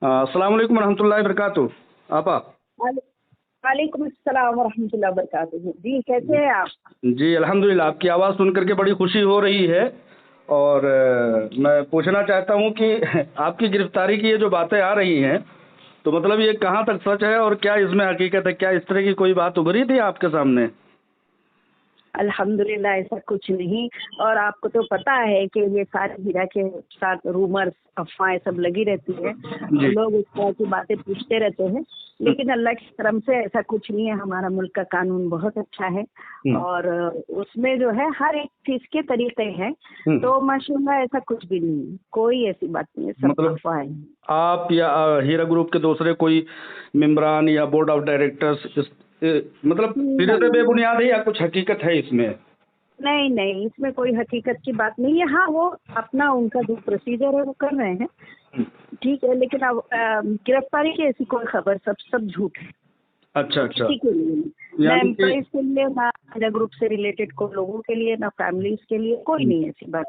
अस्सलाम वालेकुम रहमतुल्लाहि बरकातुहू। आपा वालेकुम अस्सलाम वरहमतुल्लाहि वबरकातुहू। जी कैसे हैं आप? जी अल्हम्दुलिल्लाह, आपकी आवाज़ सुन करके बड़ी खुशी हो रही है। और मैं पूछना चाहता हूँ कि आपकी गिरफ्तारी की ये जो बातें आ रही हैं, तो मतलब ये कहाँ तक सच है और क्या इसमें हकीकत है? क्या इस तरह की कोई बात उभरी थी आपके सामने? अल्हम्दुलिल्लाह ऐसा कुछ नहीं। और आपको तो पता है कि ये सारी हीरा के साथ रूमर्स अफवाहें सब लगी रहती है। जी। लोग इस तरह की बातें पूछते रहते हैं, लेकिन अल्लाह की करम से ऐसा कुछ नहीं है। हमारा मुल्क का कानून बहुत अच्छा है हुँ, और उसमें जो है हर एक चीज के तरीके हैं। हुँ। तो माशाल्लाह ऐसा कुछ भी नहीं है, कोई ऐसी बात नहीं है, सब मतलब अफवाहें हैं। आप या हीरा ग्रुप के दूसरे कोई मेंबरान या बोर्ड ऑफ डायरेक्टर्स मतलब सिरे से नहीं बेबुनियाद है या कुछ हकीकत है इसमें? नहीं नहीं, इसमें कोई हकीकत की बात नहीं है। हाँ, वो अपना उनका जो प्रोसीजर है वो कर रहे हैं, ठीक है। लेकिन अब गिरफ्तारी की ऐसी कोई खबर सब सब झूठ है। अच्छा, अच्छा। किसी के लिए नहीं, ना यानी कि एम्प्लॉइज के लिए, ना हीरा ग्रुप से रिलेटेड को लोगों के लिए, ना फैमिलीज के लिए, कोई नहीं ऐसी बात।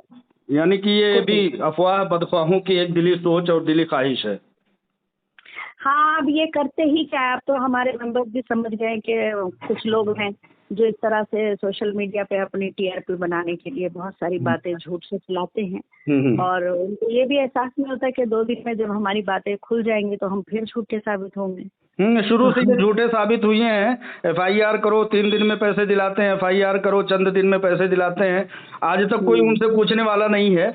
यानी कि ये कुछ भी नहीं। अफ़वाह बदख्वाहों की एक दिली सोच और दिली ख्वाहिश है। हाँ, अब ये करते ही क्या है, अब तो हमारे मेंबर्स भी समझ गए कि कुछ लोग हैं जो इस तरह से सोशल मीडिया पे अपनी टीआरपी बनाने के लिए बहुत सारी बातें झूठ से फैलाते हैं। हुँ, हुँ। और उनको ये भी एहसास नहीं होता कि 2 दिन में जब हमारी बातें खुल जाएंगी तो हम फिर झूठे साबित होंगे। शुरू तो से ये झूठे साबित हुए हैं। एफआईआर करो 3 दिन में पैसे दिलाते हैं, एफआईआर करो चंद दिन में पैसे दिलाते हैं। आज तक कोई हम्म, उनसे पूछने वाला नहीं है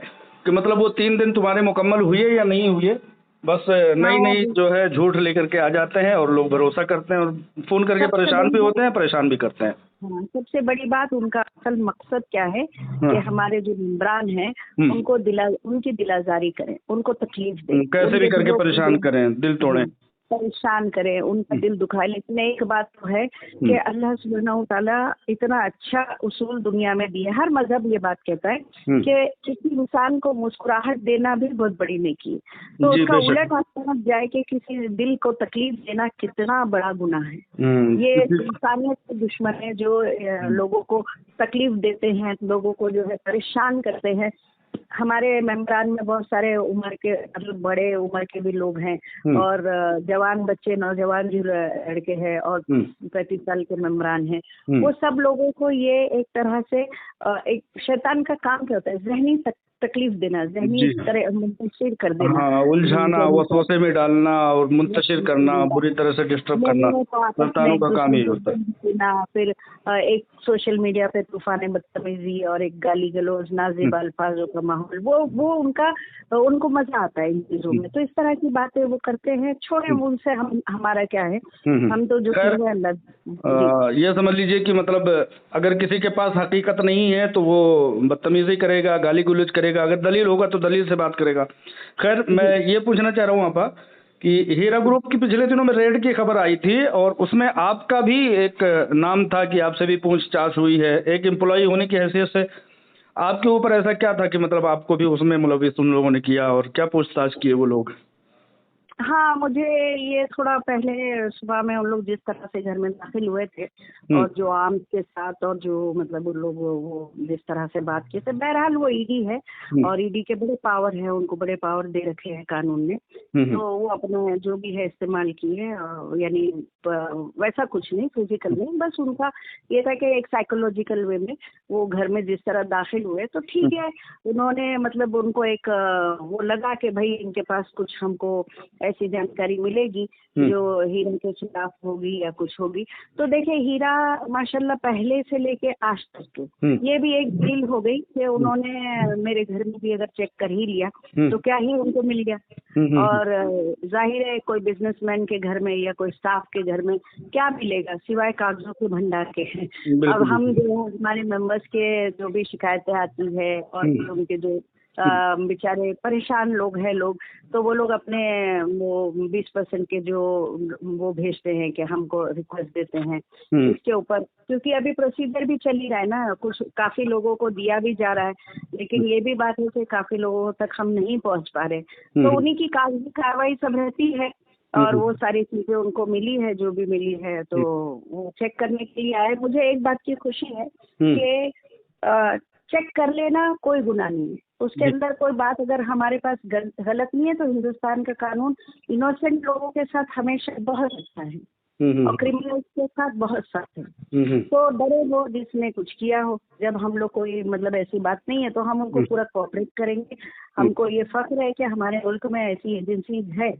कि मतलब वो 3 दिन तुम्हारे मुकम्मल हुए या नहीं हुए। बस हाँ, नई-नई जो है झूठ लेकर के आ जाते हैं और लोग भरोसा करते हैं और फ़ोन करके सबसे परेशान बड़ी भी बात, होते हैं, परेशान भी करते हैं। हाँ, सबसे बड़ी बात उनका असल मकसद क्या है कि हाँ। हमारे जो मेंबरान हैं हुँ, उनकी दिलाजारी करें, उनको तकलीफ दें, कैसे भी उनके करके दिलों को परेशान करें, दिल तोड़ें। हाँ, परेशान करें, उनका हुँ, दिल दुखाए। लेकिन एक बात तो है कि हुँ, अल्लाह सुब्हानहू तआला इतना अच्छा उसूल दुनिया में दिया है। हर मजहब ये बात कहता है हुँ। कि किसी इंसान को मुस्कुराहट देना भी बहुत बड़ी नेकी है। तो जी, उसका बेशक। उलट आप समझ जाए कि किसी दिल को तकलीफ देना कितना बड़ा गुनाह है। हुँ, ये किसी इंसानियत के दुश्मन है जो हुँ, लोगों को तकलीफ देते हैं, लोगों को जो है परेशान करते हैं। हमारे मेंबरान में बहुत सारे उम्र के, मतलब बड़े उम्र के भी लोग हैं हुँ, और जवान बच्चे, नौजवान भी लड़के हैं और हुँ, 35 साल के मेंबरान हैं। हुँ। वो सब लोगों को ये एक तरह से एक शैतान का काम क्या होता है, ज़हनी तकलीफ देना, ज़हनी जी। तरह मुंतशिर कर देना। हाँ, उलझाना, ज़हनी पर वसवसे में डालना और मुंतशिर करना, बुरी तरह से डिस्टर्ब करना, लोगों को आपस में शैतानों एक का काम दूसरे यही को होता है। गंद देना, फिर एक सोशल मीडिया पे तूफान बदतमीजी और एक गाली गलौज, हुँ, नाजेब अल्फाजों का माहौल, वो उनको मजा आता है इन चीजों हुँ, में। तो इस तरह की बातें वो करते हैं, छोड़े हुँ, उनसे, हम हमारा क्या है। हुँ, हुँ। हम तो जो खैर चीज है अल्लाह। जी। ये समझ लीजिए कि मतलब अगर किसी के पास हकीकत नहीं है तो वो बदतमीज़ी करेगा, गाली-गलौज करेगा, अगर दलील होगा तो दलील से बात करेगा। खैर मैं जी। ये पूछना चाह रहा हूँ आपा कि हीरा जी। ग्रुप की पिछले दिनों में रेड की खबर आई थी और उसमें आपका भी एक नाम था कि आपसे भी पूछताछ हुई है। एक एम्प्लॉयी होने की हैसियत से आपके ऊपर ऐसा क्या था कि मतलब आपको भी उसमें मुलविस उन लोगों ने किया और क्या पूछताछ किए वो लोग? हाँ, मुझे ये थोड़ा पहले सुबह में उन लोग जिस तरह से घर में दाखिल हुए थे हुँ, और जो आर्म्स के साथ, और जो मतलब उन लोग वो जिस तरह से बात किए थे, बहरहाल वो ईडी है हुँ, और ईडी के बड़े पावर हैं, उनको बड़े पावर दे रखे हैं कानून ने। हुँ, हुँ, तो वो अपना जो भी है इस्तेमाल किए, यानी वैसा कुछ नहीं फिजिकल नहीं, बस उनका ये था कि एक साइकोलॉजिकल वे में वो घर में जिस तरह दाखिल हुए तो हुँ, ठीक है। उन्होंने मतलब उनको एक वो लगा कि भाई इनके पास कुछ हमको ऐसी जानकारी मिलेगी हुँ, जो हीरा के खिलाफ होगी या कुछ होगी। तो देखिए, हीरा माशाल्लाह पहले से लेके आज तक के हुँ, ये भी एक डील हो गई कि हुँ, उन्होंने मेरे घर में भी अगर चेक कर ही लिया हुँ, तो क्या ही उनको मिल गया। हुँ, हुँ, हुँ, और जाहिर है कोई बिजनेसमैन के घर में या कोई स्टाफ के घर में क्या मिलेगा सिवाय कागजों के भंडार के हैं। अब बिल्कुल, हम बिल्कुल। जो है, हमारे मेंबर्स के जो भी शिकायतें आती है और हुँ, फिर उनके जो हुँ, बेचारे परेशान लोग हैं लोग, तो वो लोग अपने वो 20% के जो वो भेजते हैं कि हमको रिक्वेस्ट देते हैं हुँ, इसके ऊपर, क्योंकि अभी प्रोसीजर भी चल ही रहा है ना, कुछ काफी लोगों को दिया भी जा रहा है। हुँ, लेकिन ये भी बात है कि काफी लोगों तक हम नहीं पहुंच पा रहे। हुँ, तो हुँ, उन्हीं की कागजी कार्रवाई सब रहती है हुँ, और हुँ, वो सारी चीजें उनको मिली है जो भी मिली है, तो हुँ, वो चेक करने के लिए आए। मुझे एक बात की खुशी है हुँ, कि चेक कर लेना कोई गुनाह नहीं है। उसके जी। अंदर कोई बात अगर हमारे पास गलत नहीं है तो हिंदुस्तान का कानून इनोसेंट लोगों के साथ हमेशा बहुत अच्छा है और क्रिमिनल्स के साथ बहुत सख्त है। तो डरे वो जिसने कुछ किया हो, जब हम लोग कोई मतलब ऐसी बात नहीं है तो हम उनको पूरा कोऑपरेट करेंगे। हमको ये फख्र है कि हमारे मुल्क में ऐसी एजेंसीज है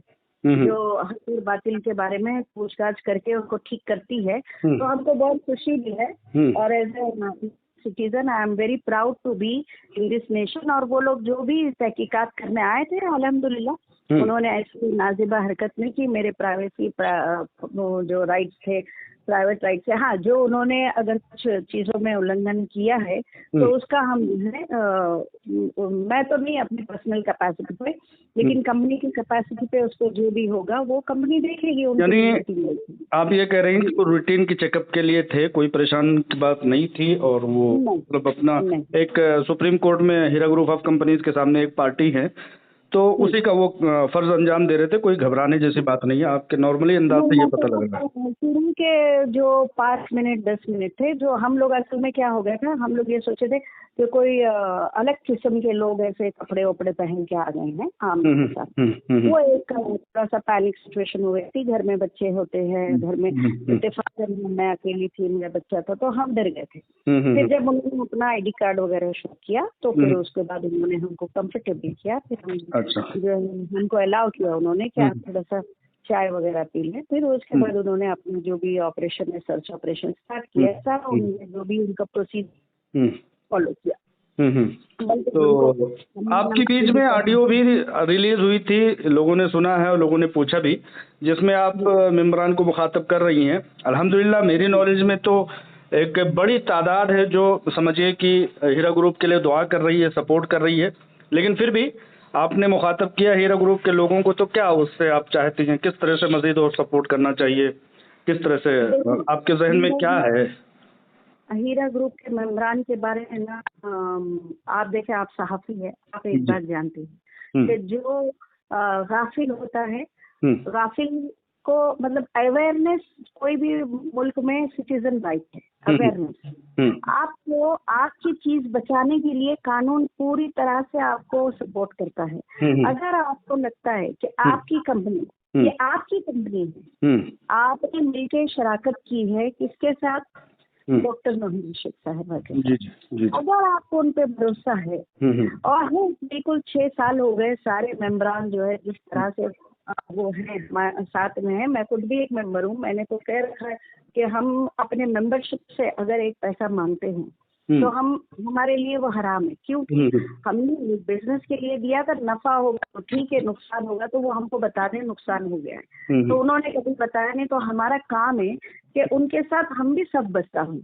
जो हक बातिल के बारे में पूछताछ करके उनको ठीक करती है, तो हमको बहुत खुशी भी है। और as a citizen I am very proud to be in this nation. और वो लोग जो भी तहकीकात करने आए थे अल्हम्दुलिल्लाह उन्होंने ऐसी नाजिबा हरकत नहीं की। मेरे प्राइवेसी जो राइट्स थे, प्राइवेट राइट्स है, हाँ, जो उन्होंने अगर कुछ चीज़ों में उल्लंघन किया है तो उसका हम मैं तो नहीं अपनी पर्सनल कैपेसिटी पे, लेकिन कंपनी की कैपेसिटी पे उसको जो भी होगा वो कंपनी देखेगी। यानी आप ये कह रहे हैं कि वो रूटीन की चेकअप के लिए थे, कोई परेशान की बात नहीं थी, और वो मतलब अपना एक सुप्रीम कोर्ट में हीरा ग्रुप ऑफ कंपनीज के सामने एक पार्टी है तो उसी का वो फर्ज अंजाम दे रहे थे। कोई घबराने जैसी बात नहीं है, आपके नॉर्मली अंदाज से ये पता लग रहा है। शुरू के जो 5 मिनट 10 मिनट थे जो हम लोग असल में क्या हो गया था, हम लोग ये सोचे थे कि कोई अलग किस्म के लोग ऐसे कपड़े वपड़े पहन के आ गए हैं आम के साथ। वो एक थोड़ा सा पैनिक सिचुएशन हो गई थी। घर में बच्चे होते हैं, घर में इत्तेफाक मैं अकेली थी, मेरा बच्चा था, तो हम डर गए थे। फिर जब उन्होंने अपना ID कार्ड वगैरह शो किया तो फिर उसके बाद उन्होंने हमको कंफर्टेबल किया। फिर हम जो हमको अलाउ किया उन्होंने कि आप थोड़ा सा चाय वगैरह पी लें। फिर उसके बाद उन्होंने अपना जो भी ऑपरेशन है, सर्च ऑपरेशन स्टार्ट किया। सारा उन्होंने जो भी उनका प्रोसीजर फॉलो किया। तो आपके बीच में ऑडियो भी रिलीज हुई थी, लोगों ने सुना है और लोगों ने पूछा भी, जिसमें आप मेंबरान को मुखातब कर रही हैं। अल्हम्दुलिल्लाह मेरी नॉलेज में तो एक बड़ी तादाद है जो समझिए कि हीरा ग्रुप के लिए दुआ कर रही है, सपोर्ट कर रही है, लेकिन फिर भी आपने मुखातब किया हीरा ग्रुप के लोगों को, तो क्या उससे आप चाहती हैं, किस तरह से मजीद और सपोर्ट करना चाहिए, किस तरह से आपके जहन में क्या है? हीरा ग्रुप के मेंबरान के बारे में ना, आप देखें, आप सहाफ़ी है, आप एक बात जानते हैं कि जो गाफिल होता है, गाफिल को मतलब अवेयरनेस कोई भी मुल्क में सिटीजन राइट है, अवेयरनेस। आपको आपकी चीज बचाने के लिए कानून पूरी तरह से आपको सपोर्ट करता है। अगर आपको लगता है कि आपकी कंपनी, ये आपकी कंपनी है, आपने मिलकर शराकत की है किसके साथ, डॉक्टर नोहिद रशीद साहब के, अगर आपको उन पे भरोसा है, और बिल्कुल 6 साल हो गए सारे मेंबरान जो है जिस तरह से वो है साथ में है, मैं खुद भी एक मेंबर हूँ। मैंने तो कह रखा है कि हम अपने मेंबरशिप से अगर एक पैसा मांगते हैं तो हमारे लिए वो हराम है, क्योंकि हमने बिजनेस के लिए दिया था। नफा होगा तो ठीक है, नुकसान होगा तो वो हमको बता दें नुकसान हो गया है, तो उन्होंने कभी बताया नहीं। तो हमारा काम है कि उनके साथ हम भी सब बचता हूँ।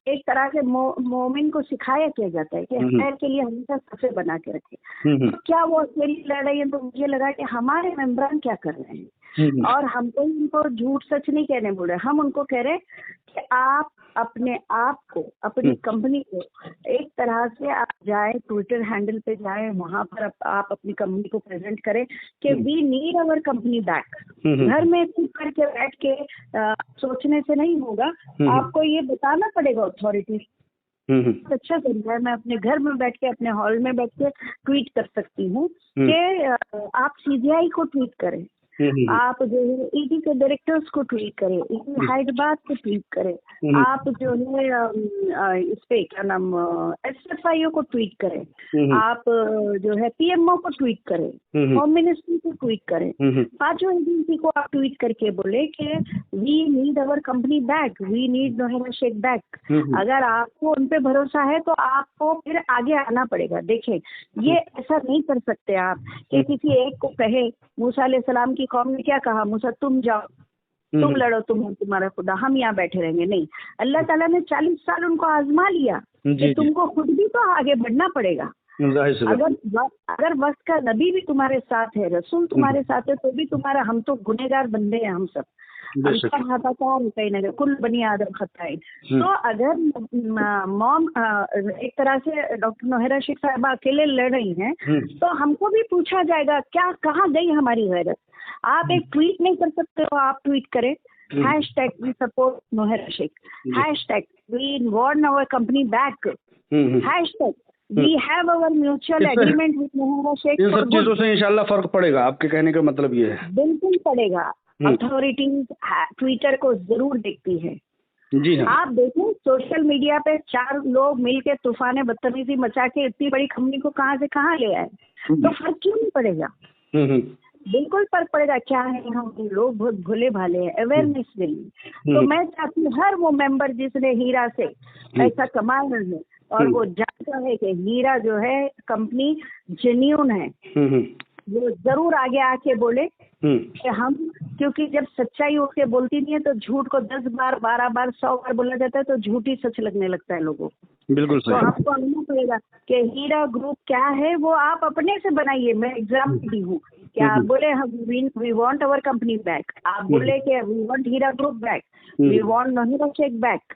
एक तरह के मोमिन को सिखाया किया जाता है कि खैर के लिए हमेशा सफ़े बना के रखे। तो क्या वो अकेली लड़ रही है, तो मुझे लगा कि हमारे मेंबरान क्या कर रहे हैं, और हमको उनको झूठ सच नहीं कहने बोल रहे, हम उनको कह रहे हैं कि आप अपने आप को, अपनी कंपनी को एक तरह से आप जाए, ट्विटर हैंडल पे जाए, वहां पर आप अपनी कंपनी को प्रेजेंट करें कि we need our company back. घर में चुप करके बैठ के सोचने से नहीं होगा, आपको ये बताना पड़ेगा अथॉरिटी। अच्छा तरीका है, मैं अपने घर में बैठ के, अपने हॉल में बैठ के ट्वीट कर सकती हूँ कि आप CBI को ट्वीट करें, आप जो है ED के डायरेक्टर्स को ट्वीट करें, ED हैदराबाद को ट्वीट करें, आप जो है इस पे क्या नाम SFIO को ट्वीट करें, आप जो है PMO को ट्वीट करें, होम मिनिस्ट्री को ट्वीट करें, पांचों एजेंसी को आप ट्वीट करके बोले कि we need our company back, we need Nohid Rashid back. अगर आपको उन पे भरोसा है तो आपको फिर आगे आना पड़ेगा। देखें, ये ऐसा नहीं कर सकते आप कि किसी एक को कहे, मूसा अलैहिस्सलाम की कौम ने क्या कहा, मूसा तुम जाओ, तुम लड़ो, तुम्हारा खुदा, हम यहाँ बैठे रहेंगे। नहीं, अल्लाह ताला ने 40 साल उनको आजमा लिया कि तुमको खुद भी तो आगे बढ़ना पड़ेगा। अगर वक्त का नबी भी तुम्हारे साथ है, रसूल तुम्हारे साथ है, तो भी तुम्हारा, हम तो गुनहगार बंदे हैं, हम सब कुल बनी आदम खताइन। तो अगर मॉम एक तरह से डॉक्टर नोहिद रशीद साहिबा अकेले लड़ रही हैं, तो हमको भी पूछा जाएगा क्या, कहाँ गई हमारी गैरत। आप एक ट्वीट नहीं कर सकते हो, आप ट्वीट करें #we support नोहिद रशीद, #we want our company back, we have our mutual agreement with Mahindra Sheikh. इन सब चीजों से इंशाल्लाह फर्क पड़ेगा, आपके कहने का मतलब ये है? बिल्कुल पड़ेगा। अथॉरिटीज ट्विटर को जरूर देखती है। जी हाँ। आप देखें सोशल मीडिया पे 4 लोग मिलके तूफान बदतमीजी मचा के इतनी बड़ी कंपनी को कहाँ से कहाँ ले आए, तो फर्क क्यों नहीं पड़ेगा? बिल्कुल फर्क पड़ेगा। क्या है, हम लोग बहुत भोले भाले हैं, अवेयरनेस नहीं। तो मैं चाहती हूँ हर वो मेंबर जिसने हीरा से ऐसा कमाया है और वो जानता है कि हीरा जो है कंपनी जेन्युइन है, वो जरूर आगे आके बोले कि हम, क्योंकि जब सच्चाई उठ के बोलती नहीं है तो झूठ को 10 बार 12 बार 100 बार बोला जाता है तो झूठ ही सच लगने लगता है लोगों को। बिल्कुल सही। तो आपको आना पड़ेगा कि हीरा ग्रुप क्या है, वो आप अपने से बनाइए। मैं एग्जाम्पल दी हूँ कि आप बोले हम we want our company back, आप बोले कि we want Heera group back, we want Mahindra Shaikh back,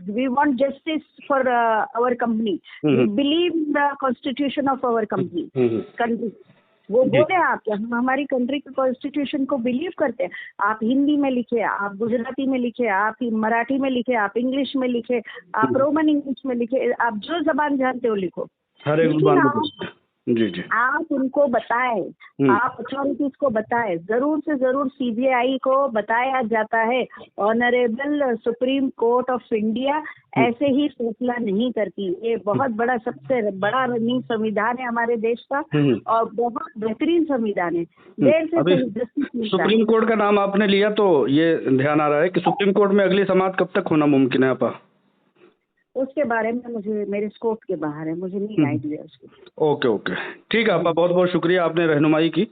we want justice for our company, we believe in the constitution of our company country. वो बोले आप कि हम हमारी कंट्री के कॉन्स्टिट्यूशन को बिलीव करते हैं। आप हिंदी में लिखे, आप गुजराती में लिखे, आप मराठी में लिखे, आप इंग्लिश में लिखे, आप रोमन इंग्लिश में लिखे, आप जो जबान जानते हो लिखो। हर एक जुबान जी जी। आप उनको बताएं, आप अथॉरिटीज को बताएं, जरूर से जरूर सीबीआई को बताया जाता है। Honourable supreme court of India ऐसे ही फैसला नहीं करती। ये बहुत बड़ा, सबसे बड़ा रनिंग संविधान है हमारे देश का और बहुत बेहतरीन संविधान है। देर से जस्टिस सुप्रीम कोर्ट का नाम आपने लिया तो ये ध्यान आ रहा है कि सुप्रीम कोर्ट में अगली समाअत कब तक होना मुमकिन है आपा? उसके बारे में मुझे, मेरे स्कोप के बाहर है, मुझे नहीं आइडिया उसको। ओके ओके, ठीक है आपा, बहुत बहुत शुक्रिया, आपने रहनुमाई की।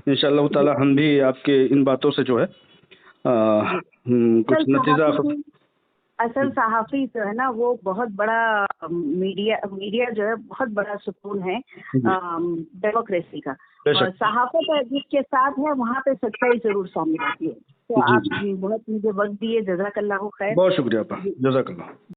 इंशाल्लाह ताला हम भी आपके इन बातों से जो है कुछ नतीजा। असल सहाफ़ी जो है ना, वो बहुत बड़ा मीडिया जो है बहुत बड़ा सुकून है डेमोक्रेसी का। और सहाफ़त जिसके साथ है वहाँ पे सच्चाई जरूर सामने आती है। तो आप बहुत मुझे वक्त दिए, जज़ाकल्लाह खैर। बहुत शुक्रिया आपा, जज़ाकल्लाह।